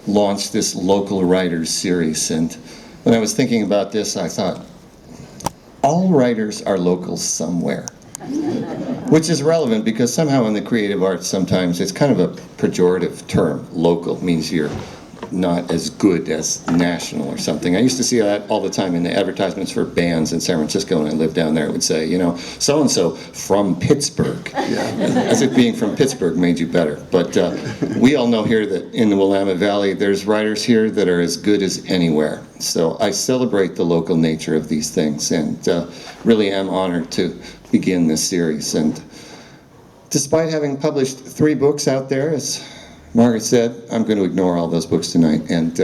launch this local writers series. And when I was thinking about this, I thought, all writers are locals somewhere. Which is relevant because somehow in the creative arts sometimes it's kind of a pejorative term. Local means you're not as good as national or something. I used to see that all the time in the advertisements for bands in San Francisco when I lived down there. It would say, you know, so-and-so from Pittsburgh. Yeah. As if being from Pittsburgh made you better. But we all know here that in the Willamette Valley there's writers here that are as good as anywhere. So I celebrate the local nature of these things and really am honored to begin this series. And despite having published 3 books out there, as Margaret said, I'm going to ignore all those books tonight and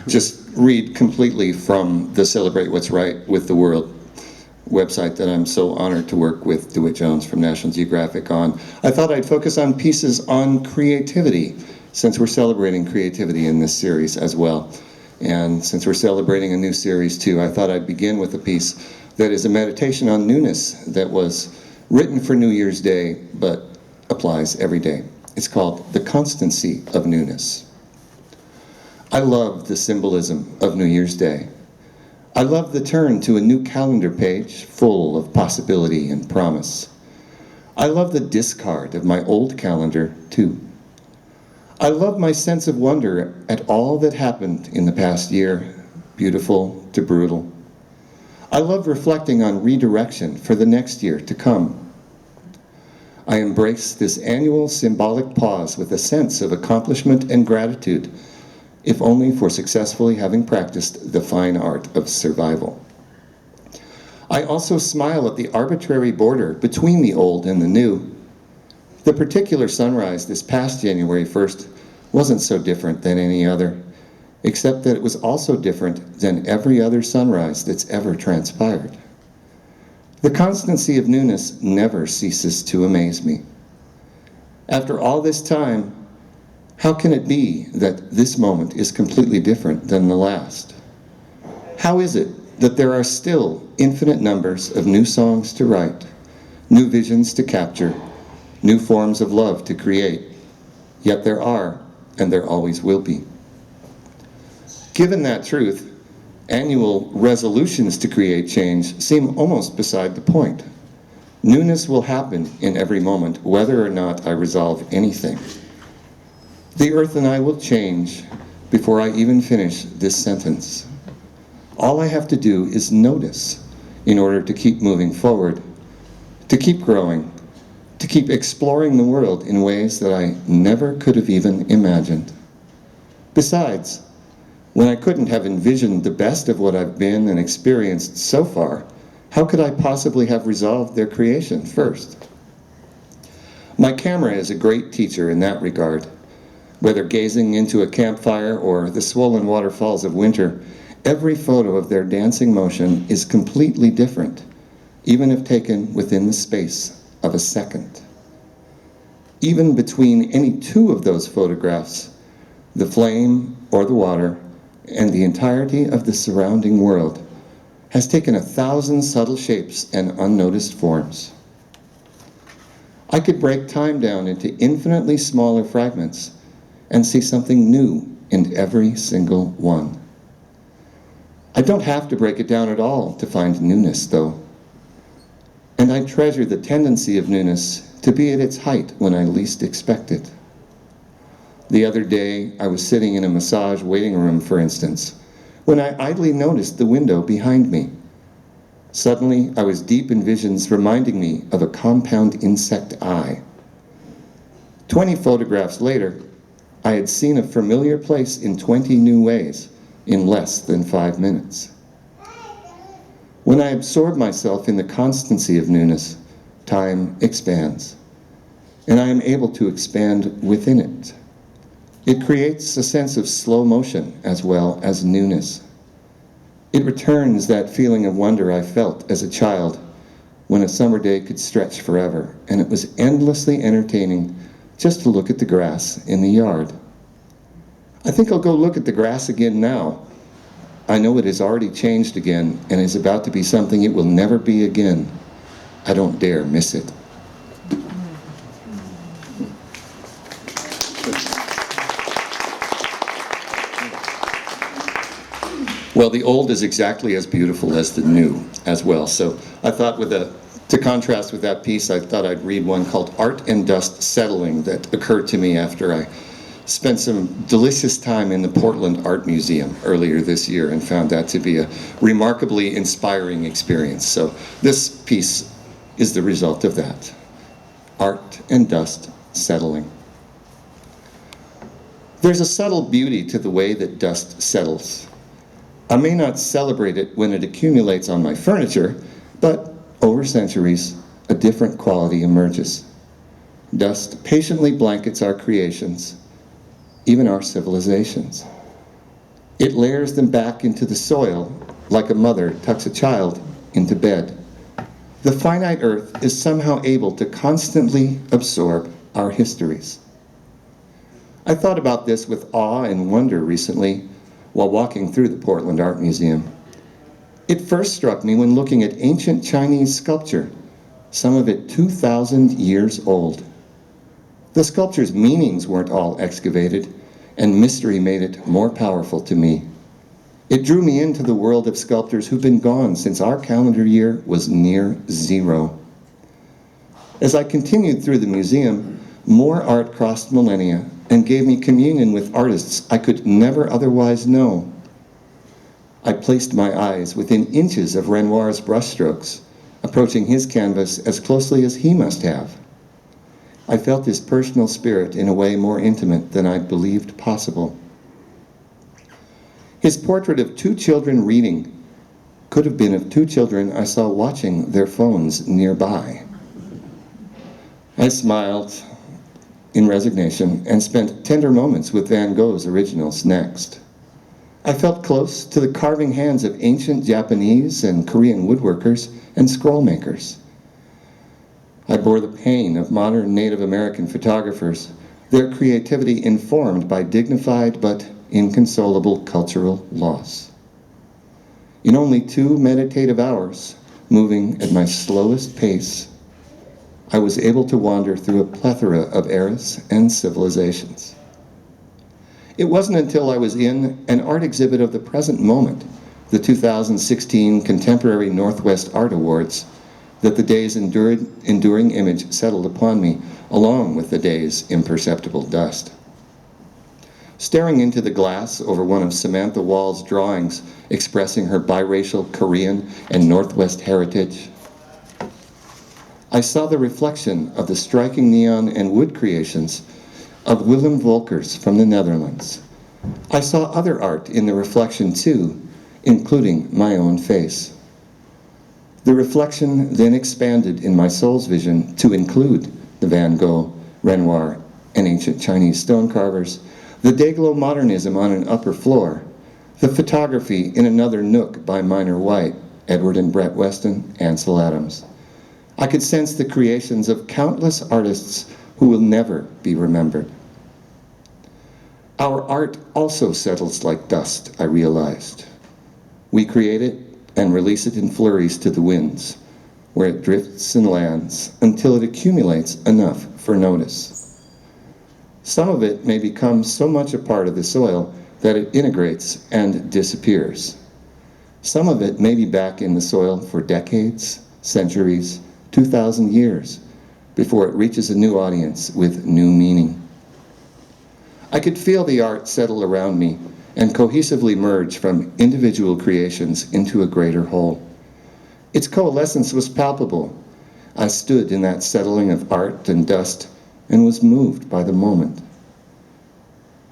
just read completely from the Celebrate What's Right with the World website that I'm so honored to work with DeWitt Jones from National Geographic on. I thought I'd focus on pieces on creativity, since we're celebrating creativity in this series as well. And since we're celebrating a new series too, I thought I'd begin with a piece that is a meditation on newness that was written for New Year's Day, but applies every day. It's called The Constancy of Newness. I love the symbolism of New Year's Day. I love the turn to a new calendar page full of possibility and promise. I love the discard of my old calendar, too. I love my sense of wonder at all that happened in the past year, beautiful to brutal. I love reflecting on redirection for the next year to come. I embrace this annual symbolic pause with a sense of accomplishment and gratitude, if only for successfully having practiced the fine art of survival. I also smile at the arbitrary border between the old and the new. The particular sunrise this past January 1st wasn't so different than any other, except that it was also different than every other sunrise that's ever transpired. The constancy of newness never ceases to amaze me. After all this time, how can it be that this moment is completely different than the last? How is it that there are still infinite numbers of new songs to write, new visions to capture, new forms of love to create, yet there are, and there always will be? Given that truth, annual resolutions to create change seem almost beside the point. Newness will happen in every moment, whether or not I resolve anything. The earth and I will change before I even finish this sentence. All I have to do is notice in order to keep moving forward, to keep growing, to keep exploring the world in ways that I never could have even imagined. Besides, when I couldn't have envisioned the best of what I've been and experienced so far, how could I possibly have resolved their creation first? My camera is a great teacher in that regard. Whether gazing into a campfire or the swollen waterfalls of winter, every photo of their dancing motion is completely different, even if taken within the space of a second. Even between any 2 of those photographs, the flame or the water and the entirety of the surrounding world has taken 1,000 subtle shapes and unnoticed forms. I could break time down into infinitely smaller fragments and see something new in every single one. I don't have to break it down at all to find newness, though. And I treasure the tendency of newness to be at its height when I least expect it. The other day, I was sitting in a massage waiting room, for instance, when I idly noticed the window behind me. Suddenly, I was deep in visions reminding me of a compound insect eye. 20 photographs later, I had seen a familiar place in 20 new ways in less than 5 minutes. When I absorb myself in the constancy of newness, time expands, and I am able to expand within it. It creates a sense of slow motion as well as newness. It returns that feeling of wonder I felt as a child when a summer day could stretch forever, and it was endlessly entertaining just to look at the grass in the yard. I think I'll go look at the grass again now. I know it has already changed again and is about to be something it will never be again. I don't dare miss it. Well, the old is exactly as beautiful as the new as well. So I thought to contrast with that piece, I thought I'd read one called Art and Dust Settling that occurred to me after I spent some delicious time in the Portland Art Museum earlier this year and found that to be a remarkably inspiring experience. So this piece is the result of that. Art and Dust Settling. There's a subtle beauty to the way that dust settles. I may not celebrate it when it accumulates on my furniture, but over centuries, a different quality emerges. Dust patiently blankets our creations, even our civilizations. It layers them back into the soil like a mother tucks a child into bed. The finite earth is somehow able to constantly absorb our histories. I thought about this with awe and wonder recently while walking through the Portland Art Museum. It first struck me when looking at ancient Chinese sculpture, some of it 2,000 years old. The sculpture's meanings weren't all excavated, and mystery made it more powerful to me. It drew me into the world of sculptors who've been gone since our calendar year was near zero. As I continued through the museum, more art crossed millennia and gave me communion with artists I could never otherwise know. I placed my eyes within inches of Renoir's brushstrokes, approaching his canvas as closely as he must have. I felt his personal spirit in a way more intimate than I'd believed possible. His portrait of two children reading could have been of two children I saw watching their phones nearby. I smiled in resignation and spent tender moments with Van Gogh's originals next. I felt close to the carving hands of ancient Japanese and Korean woodworkers and scroll makers. I bore the pain of modern Native American photographers, their creativity informed by dignified but inconsolable cultural loss. In only 2 meditative hours, moving at my slowest pace, I was able to wander through a plethora of eras and civilizations. It wasn't until I was in an art exhibit of the present moment, the 2016 Contemporary Northwest Art Awards, that the day's enduring image settled upon me, along with the day's imperceptible dust. Staring into the glass over one of Samantha Wall's drawings expressing her biracial Korean and Northwest heritage, I saw the reflection of the striking neon and wood creations of Willem Volkers from the Netherlands. I saw other art in the reflection too, including my own face. The reflection then expanded in my soul's vision to include the Van Gogh, Renoir, and ancient Chinese stone carvers, the Dayglow modernism on an upper floor, the photography in another nook by Minor White, Edward and Brett Weston, Ansel Adams. I could sense the creations of countless artists who will never be remembered. Our art also settles like dust, I realized. We create it and release it in flurries to the winds, where it drifts and lands until it accumulates enough for notice. Some of it may become so much a part of the soil that it integrates and disappears. Some of it may be back in the soil for decades, centuries, 2,000 years, before it reaches a new audience with new meaning. I could feel the art settle around me and cohesively merge from individual creations into a greater whole. Its coalescence was palpable. I stood in that settling of art and dust and was moved by the moment.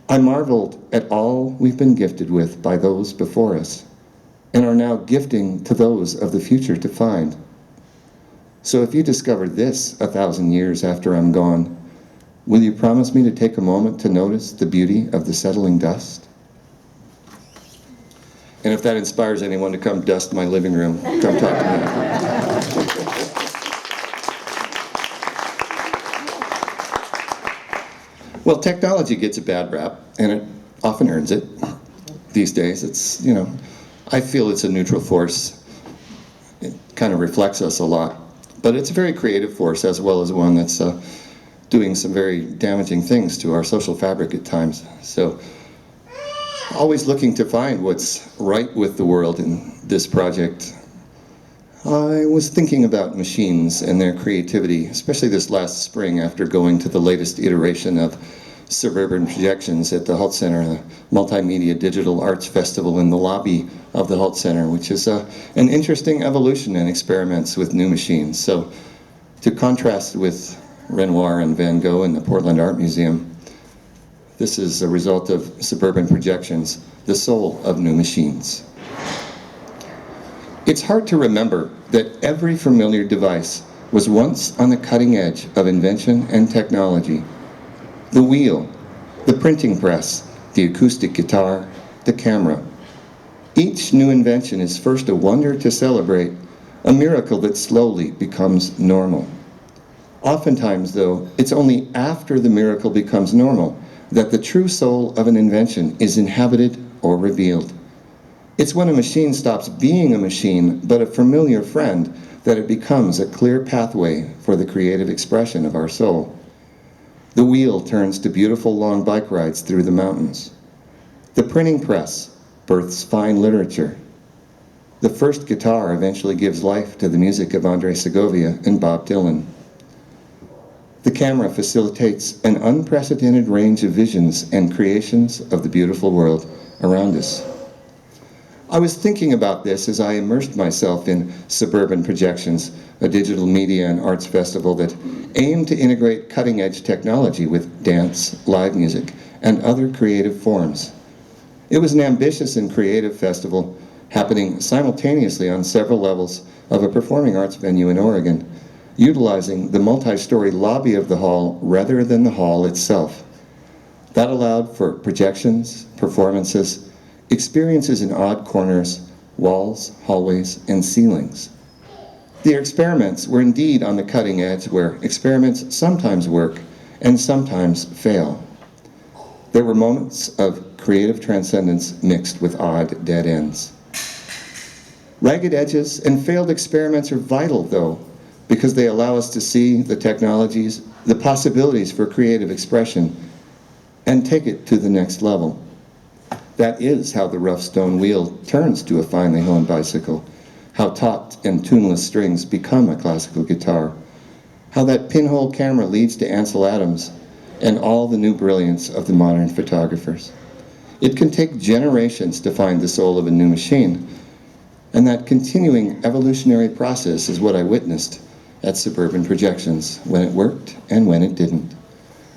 I marveled at all we've been gifted with by those before us and are now gifting to those of the future to find. So if you discover this 1,000 years after I'm gone, will you promise me to take a moment to notice the beauty of the settling dust? And if that inspires anyone to come dust my living room, come talk to me. Well, technology gets a bad rap, and it often earns it. These days, it's, I feel it's a neutral force. It kind of reflects us a lot. But it's a very creative force, as well as one that's doing some very damaging things to our social fabric at times. So always looking to find what's right with the world in this project, I was thinking about machines and their creativity, especially this last spring after going to the latest iteration of Suburban Projections at the Hult Center, the Multimedia Digital Arts Festival in the lobby of the Hult Center, which is an interesting evolution in experiments with new machines. So to contrast with Renoir and Van Gogh in the Portland Art Museum, this is a result of Suburban Projections, the soul of new machines. It's hard to remember that every familiar device was once on the cutting edge of invention and technology. The wheel, the printing press, the acoustic guitar, the camera. Each new invention is first a wonder to celebrate, a miracle that slowly becomes normal. Oftentimes, though, it's only after the miracle becomes normal that the true soul of an invention is inhabited or revealed. It's when a machine stops being a machine, but a familiar friend, that it becomes a clear pathway for the creative expression of our soul. The wheel turns to beautiful long bike rides through the mountains. The printing press births fine literature. The first guitar eventually gives life to the music of Andre Segovia and Bob Dylan. The camera facilitates an unprecedented range of visions and creations of the beautiful world around us. I was thinking about this as I immersed myself in Suburban Projections, a digital media and arts festival that aimed to integrate cutting-edge technology with dance, live music, and other creative forms. It was an ambitious and creative festival happening simultaneously on several levels of a performing arts venue in Oregon, utilizing the multi-story lobby of the hall rather than the hall itself. That allowed for projections, performances, experiences in odd corners, walls, hallways, and ceilings. The experiments were indeed on the cutting edge, where experiments sometimes work and sometimes fail. There were moments of creative transcendence mixed with odd dead ends. Ragged edges and failed experiments are vital, though, because they allow us to see the technologies, the possibilities for creative expression, and take it to the next level. That is how the rough stone wheel turns to a finely honed bicycle, how taut and tuneless strings become a classical guitar, how that pinhole camera leads to Ansel Adams and all the new brilliance of the modern photographers. It can take generations to find the soul of a new machine, and that continuing evolutionary process is what I witnessed at Suburban Projections, when it worked and when it didn't.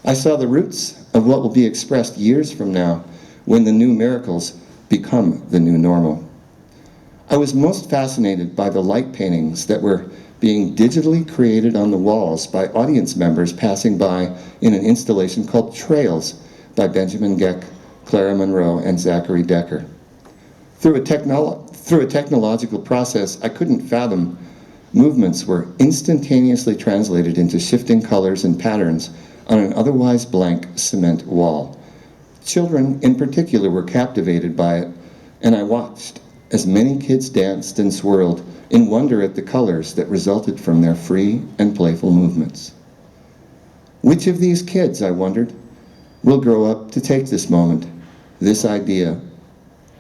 I saw the roots of what will be expressed years from now when the new miracles become the new normal. I was most fascinated by the light paintings that were being digitally created on the walls by audience members passing by in an installation called Trails by Benjamin Geck, Clara Monroe, and Zachary Decker. Through a technological process I couldn't fathom, movements were instantaneously translated into shifting colors and patterns on an otherwise blank cement wall. Children in particular were captivated by it, and I watched as many kids danced and swirled in wonder at the colors that resulted from their free and playful movements. Which of these kids, I wondered, will grow up to take this moment, this idea,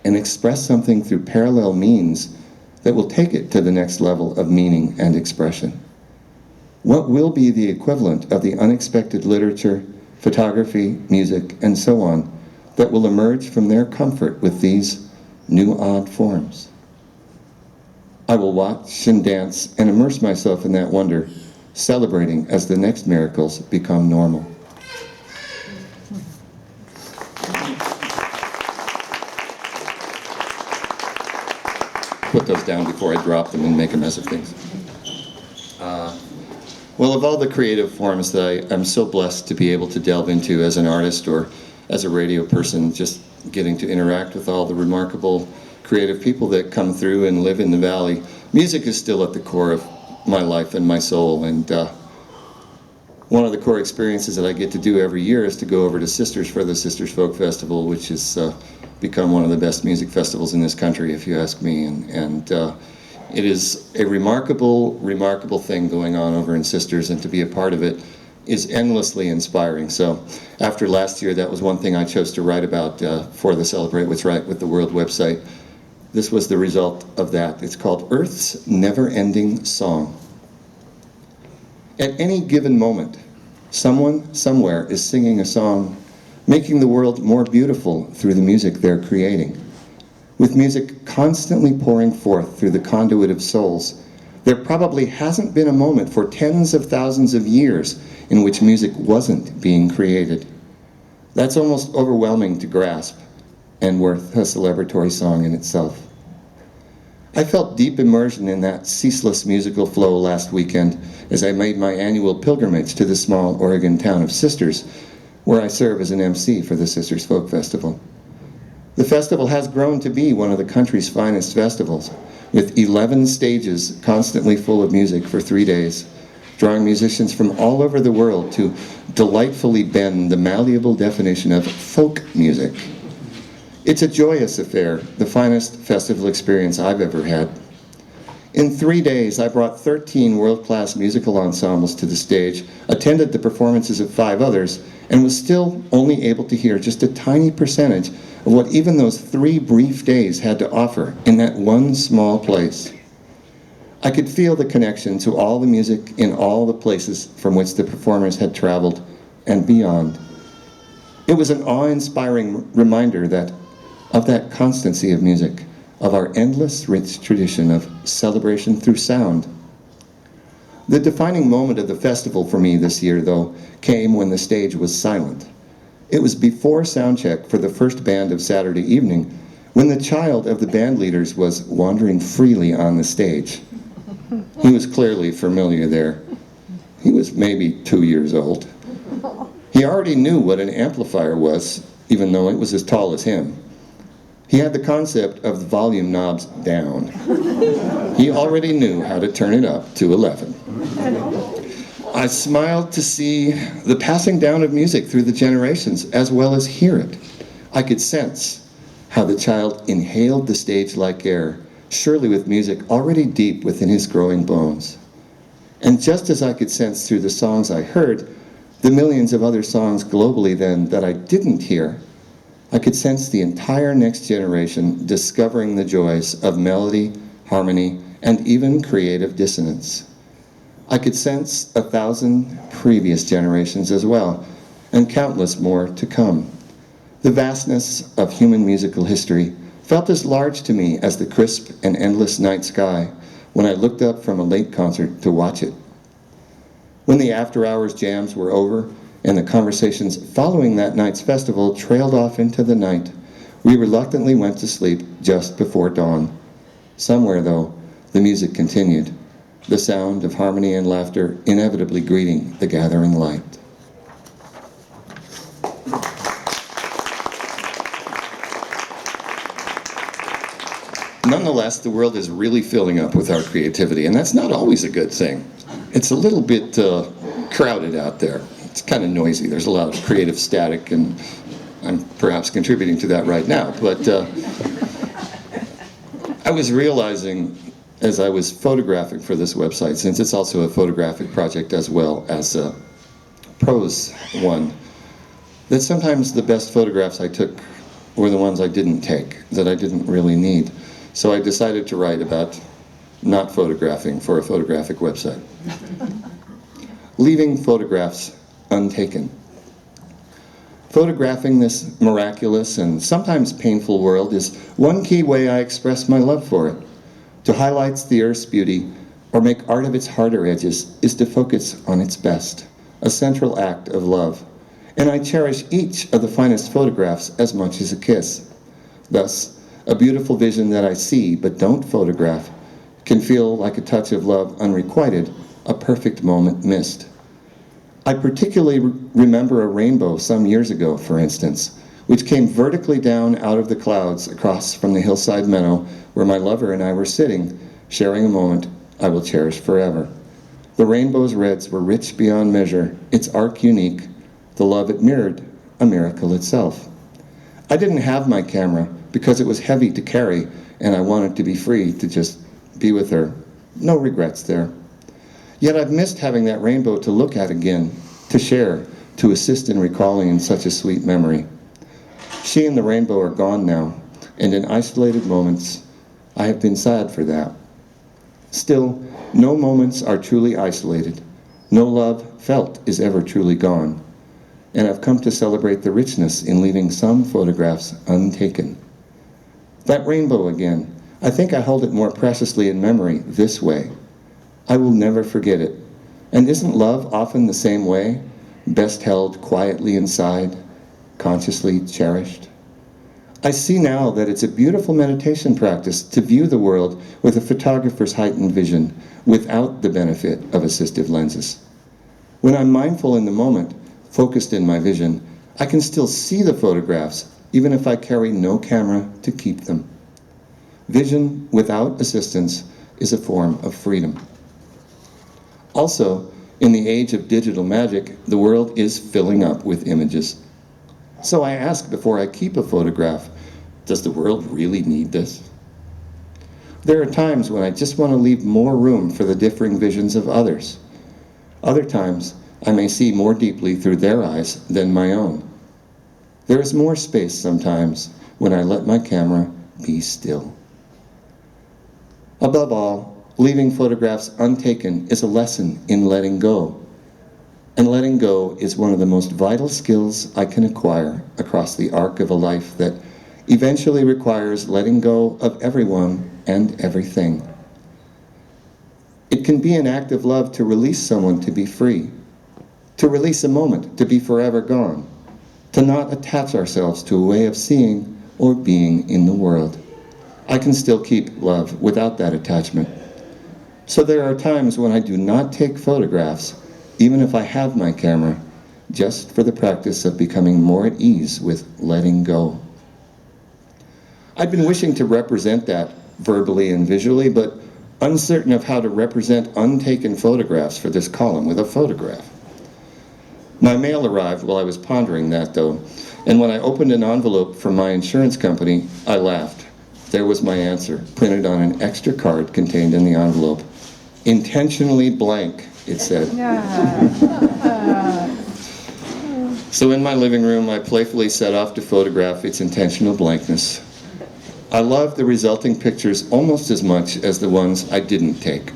and express something through parallel means that will take it to the next level of meaning and expression? What will be the equivalent of the unexpected literature, photography, music, and so on that will emerge from their comfort with these new odd forms? I will watch and dance and immerse myself in that wonder, celebrating as the next miracles become normal. Put those down before I drop them and make a mess of things. Well, of all the creative forms that I'm so blessed to be able to delve into as an artist or as a radio person, just getting to interact with all the remarkable creative people that come through and live in the Valley, music is still at the core of my life and my soul. And one of the core experiences that I get to do every year is to go over to Sisters for the Sisters Folk Festival, which has become one of the best music festivals in this country, if you ask me. And it is a remarkable, remarkable thing going on over in Sisters, and to be a part of it is endlessly inspiring. So after last year, that was one thing I chose to write about for the Celebrate What's Right with the World website. This was the result of that. It's called Earth's Never-Ending Song. At any given moment, someone somewhere is singing a song, making the world more beautiful through the music they're creating. With music constantly pouring forth through the conduit of souls, there probably hasn't been a moment for tens of thousands of years in which music wasn't being created. That's almost overwhelming to grasp, and worth a celebratory song in itself. I felt deep immersion in that ceaseless musical flow last weekend as I made my annual pilgrimage to the small Oregon town of Sisters, where I serve as an MC for the Sisters Folk Festival. The festival has grown to be one of the country's finest festivals, with 11 stages constantly full of music for 3 days, drawing musicians from all over the world to delightfully bend the malleable definition of folk music. It's a joyous affair, the finest festival experience I've ever had. In 3 days, I brought 13 world-class musical ensembles to the stage, attended the performances of 5 others, and was still only able to hear just a tiny percentage of what even those 3 brief days had to offer in that one small place. I could feel the connection to all the music in all the places from which the performers had traveled and beyond. It was an awe-inspiring reminder of that constancy of music, of our endless rich tradition of celebration through sound. The defining moment of the festival for me this year, though, came when the stage was silent. It was before soundcheck for the first band of Saturday evening, when the child of the band leaders was wandering freely on the stage. He was clearly familiar there. He was maybe 2 years old. He already knew what an amplifier was, even though it was as tall as him. He had the concept of the volume knobs down. He already knew how to turn it up to 11. I smiled to see the passing down of music through the generations, as well as hear it. I could sense how the child inhaled the stage-like air, surely with music already deep within his growing bones. And just as I could sense through the songs I heard, the millions of other songs globally then that I didn't hear, I could sense the entire next generation discovering the joys of melody, harmony, and even creative dissonance. I could sense 1,000 previous generations as well, and countless more to come. The vastness of human musical history felt as large to me as the crisp and endless night sky when I looked up from a late concert to watch it. When the after-hours jams were over, and the conversations following that night's festival trailed off into the night, we reluctantly went to sleep just before dawn. Somewhere, though, the music continued, the sound of harmony and laughter inevitably greeting the gathering light. Nonetheless, the world is really filling up with our creativity, and that's not always a good thing. It's a little bit crowded out there. It's kind of noisy. There's a lot of creative static, and I'm perhaps contributing to that right now. But I was realizing as I was photographing for this website, since it's also a photographic project as well as a prose one, that sometimes the best photographs I took were the ones I didn't take, that I didn't really need. So I decided to write about not photographing for a photographic website. Leaving photographs untaken. Photographing this miraculous and sometimes painful world is one key way I express my love for it. To highlight the Earth's beauty or make art of its harder edges is to focus on its best, a central act of love. And I cherish each of the finest photographs as much as a kiss. Thus, a beautiful vision that I see but don't photograph can feel like a touch of love unrequited, a perfect moment missed. I particularly remember a rainbow some years ago, for instance, which came vertically down out of the clouds across from the hillside meadow where my lover and I were sitting, sharing a moment I will cherish forever. The rainbow's reds were rich beyond measure, its arc unique, the love it mirrored, a miracle itself. I didn't have my camera because it was heavy to carry and I wanted to be free to just be with her. No regrets there. Yet I've missed having that rainbow to look at again, to share, to assist in recalling in such a sweet memory. She and the rainbow are gone now, and in isolated moments, I have been sad for that. Still, no moments are truly isolated. No love felt is ever truly gone. And I've come to celebrate the richness in leaving some photographs untaken. That rainbow again, I think I hold it more preciously in memory this way. I will never forget it. And isn't love often the same way? Best held quietly inside, consciously cherished? I see now that it's a beautiful meditation practice to view the world with a photographer's heightened vision without the benefit of assistive lenses. When I'm mindful in the moment, focused in my vision, I can still see the photographs even if I carry no camera to keep them. Vision without assistance is a form of freedom. Also, in the age of digital magic, the world is filling up with images. So I ask before I keep a photograph, does the world really need this? There are times when I just want to leave more room for the differing visions of others. Other times, I may see more deeply through their eyes than my own. There is more space sometimes when I let my camera be still. Above all, leaving photographs untaken is a lesson in letting go. And letting go is one of the most vital skills I can acquire across the arc of a life that eventually requires letting go of everyone and everything. It can be an act of love to release someone to be free, to release a moment to be forever gone, to not attach ourselves to a way of seeing or being in the world. I can still keep love without that attachment. So there are times when I do not take photographs, even if I have my camera, just for the practice of becoming more at ease with letting go. I've been wishing to represent that verbally and visually, but uncertain of how to represent untaken photographs for this column with a photograph. My mail arrived while I was pondering that, though, and when I opened an envelope from my insurance company, I laughed. There was my answer, printed on an extra card contained in the envelope. Intentionally blank, it said. So in my living room, I playfully set off to photograph its intentional blankness. I love the resulting pictures almost as much as the ones I didn't take.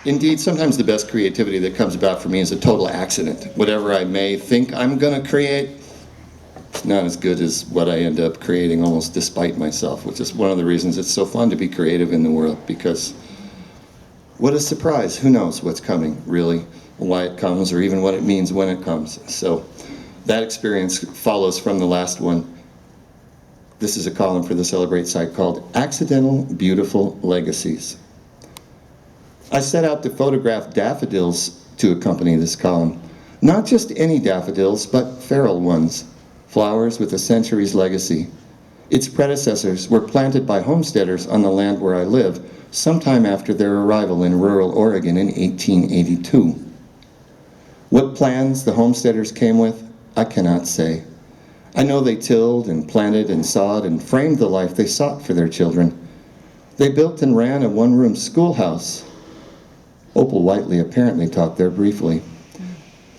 Indeed, sometimes the best creativity that comes about for me is a total accident. Whatever I may think I'm going to create, it's not as good as what I end up creating almost despite myself, which is one of the reasons it's so fun to be creative in the world, because what a surprise. Who knows what's coming, really, why it comes, or even what it means when it comes. So that experience follows from the last one. This is a column for the Celebrate site called Accidental Beautiful Legacies. I set out to photograph daffodils to accompany this column. Not just any daffodils, but feral ones, flowers with a century's legacy. Its predecessors were planted by homesteaders on the land where I live, sometime after their arrival in rural Oregon in 1882. What plans the homesteaders came with, I cannot say. I know they tilled and planted and sawed and framed the life they sought for their children. They built and ran a one-room schoolhouse. Opal Whiteley apparently taught there briefly.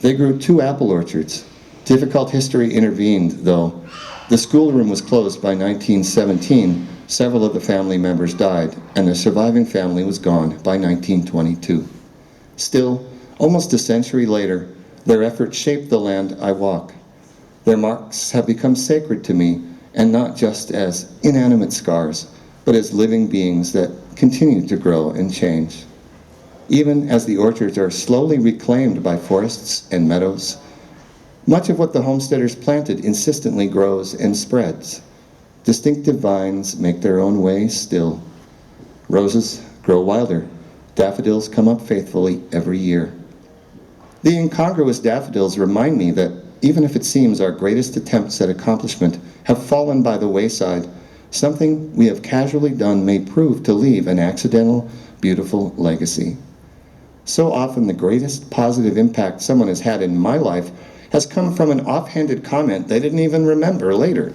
They grew 2 apple orchards. Difficult history intervened, though. The schoolroom was closed by 1917. Several of the family members died, and the surviving family was gone by 1922. Still, almost a century later, their efforts shaped the land I walk. Their marks have become sacred to me, and not just as inanimate scars, but as living beings that continue to grow and change. Even as the orchards are slowly reclaimed by forests and meadows, much of what the homesteaders planted insistently grows and spreads. Distinctive vines make their own way still. Roses grow wilder. Daffodils come up faithfully every year. The incongruous daffodils remind me that even if it seems our greatest attempts at accomplishment have fallen by the wayside, something we have casually done may prove to leave an accidental, beautiful legacy. So often the greatest positive impact someone has had in my life has come from an offhanded comment they didn't even remember later.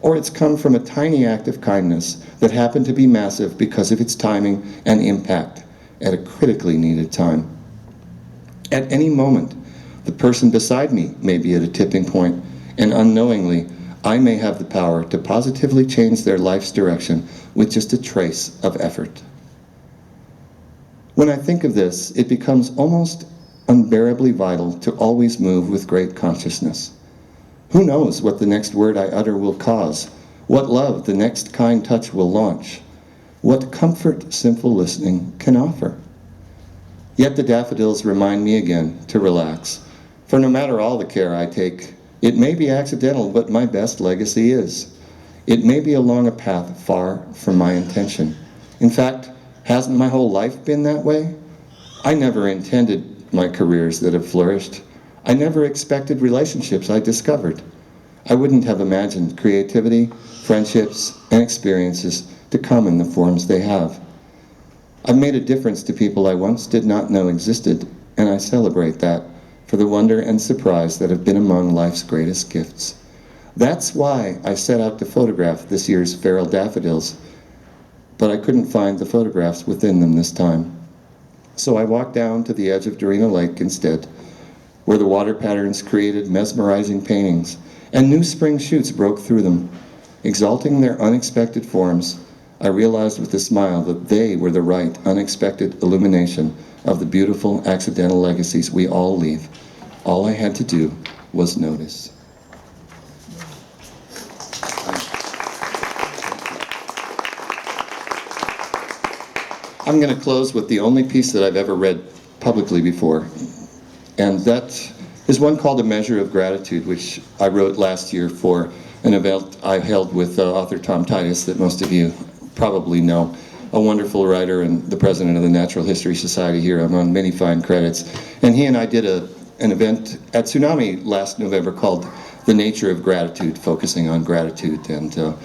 or it's come from a tiny act of kindness that happened to be massive because of its timing and impact at a critically needed time. At any moment, the person beside me may be at a tipping point, and unknowingly, I may have the power to positively change their life's direction with just a trace of effort. When I think of this, it becomes almost unbearably vital to always move with great consciousness. Who knows what the next word I utter will cause, what love the next kind touch will launch, what comfort simple listening can offer. Yet the daffodils remind me again to relax, for no matter all the care I take, it may be accidental what my best legacy is. It may be along a path far from my intention. In fact, hasn't my whole life been that way? I never intended my careers that have flourished. I never expected relationships I discovered. I wouldn't have imagined creativity, friendships, and experiences to come in the forms they have. I've made a difference to people I once did not know existed, and I celebrate that for the wonder and surprise that have been among life's greatest gifts. That's why I set out to photograph this year's feral daffodils, but I couldn't find the photographs within them this time. So I walked down to the edge of Dorena Lake instead, where the water patterns created mesmerizing paintings, and new spring shoots broke through them. Exalting their unexpected forms, I realized with a smile that they were the right, unexpected illumination of the beautiful accidental legacies we all leave. All I had to do was notice. I'm going to close with the only piece that I've ever read publicly before, and that is one called A Measure of Gratitude, which I wrote last year for an event I held with author Tom Titus that most of you probably know, a wonderful writer and the president of the Natural History Society here among many fine credits. And he and I did an event at Tsunami last November called The Nature of Gratitude, focusing on gratitude. And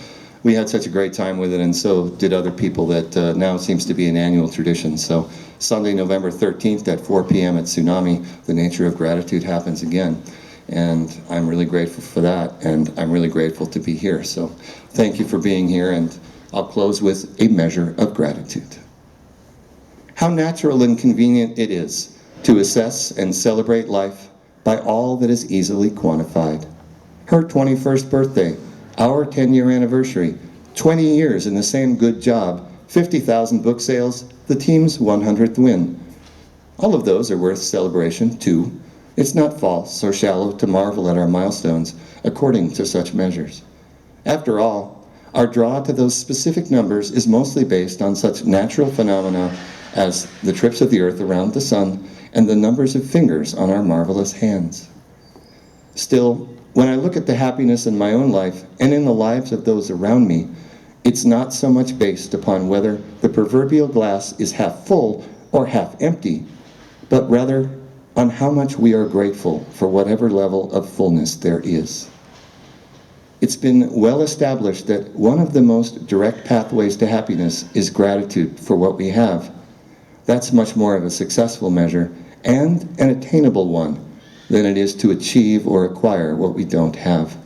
we had such a great time with it, and so did other people, that now seems to be an annual tradition. So Sunday, November 13th at 4 p.m. at Tsunami, The Nature of Gratitude happens again. And I'm really grateful for that, and I'm really grateful to be here. So thank you for being here, and I'll close with a measure of gratitude. How natural and convenient it is to assess and celebrate life by all that is easily quantified. Her 21st birthday, our 10-year anniversary, 20 years in the same good job, 50,000 book sales, the team's 100th win. All of those are worth celebration, too. It's not false or shallow to marvel at our milestones according to such measures. After all, our draw to those specific numbers is mostly based on such natural phenomena as the trips of the Earth around the sun and the numbers of fingers on our marvelous hands. Still, when I look at the happiness in my own life and in the lives of those around me, it's not so much based upon whether the proverbial glass is half full or half empty, but rather on how much we are grateful for whatever level of fullness there is. It's been well established that one of the most direct pathways to happiness is gratitude for what we have. That's much more of a successful measure and an attainable one than it is to achieve or acquire what we don't have.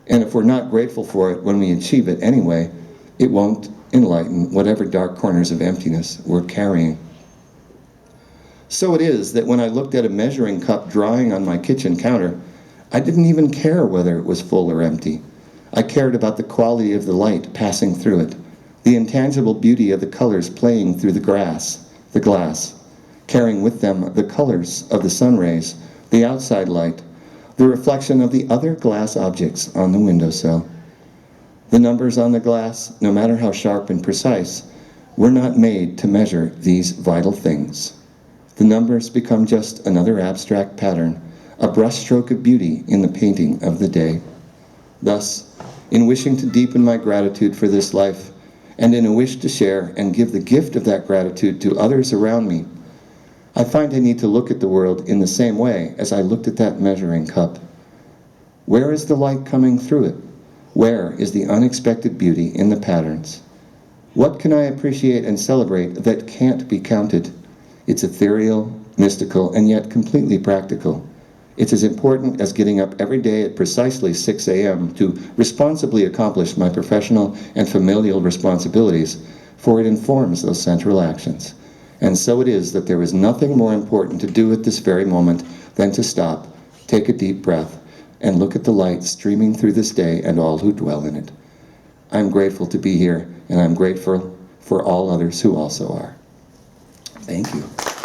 And if we're not grateful for it when we achieve it anyway, it won't enlighten whatever dark corners of emptiness we're carrying. So it is that when I looked at a measuring cup drying on my kitchen counter, I didn't even care whether it was full or empty. I cared about the quality of the light passing through it, the intangible beauty of the colors playing through the glass, carrying with them the colors of the sun rays, the outside light, the reflection of the other glass objects on the windowsill. The numbers on the glass, no matter how sharp and precise, were not made to measure these vital things. The numbers become just another abstract pattern, a brushstroke of beauty in the painting of the day. Thus, in wishing to deepen my gratitude for this life, and in a wish to share and give the gift of that gratitude to others around me, I find I need to look at the world in the same way as I looked at that measuring cup. Where is the light coming through it? Where is the unexpected beauty in the patterns? What can I appreciate and celebrate that can't be counted? It's ethereal, mystical, and yet completely practical. It's as important as getting up every day at precisely 6 a.m. to responsibly accomplish my professional and familial responsibilities, for it informs those central actions. And so it is that there is nothing more important to do at this very moment than to stop, take a deep breath, and look at the light streaming through this day and all who dwell in it. I'm grateful to be here, and I'm grateful for all others who also are. Thank you.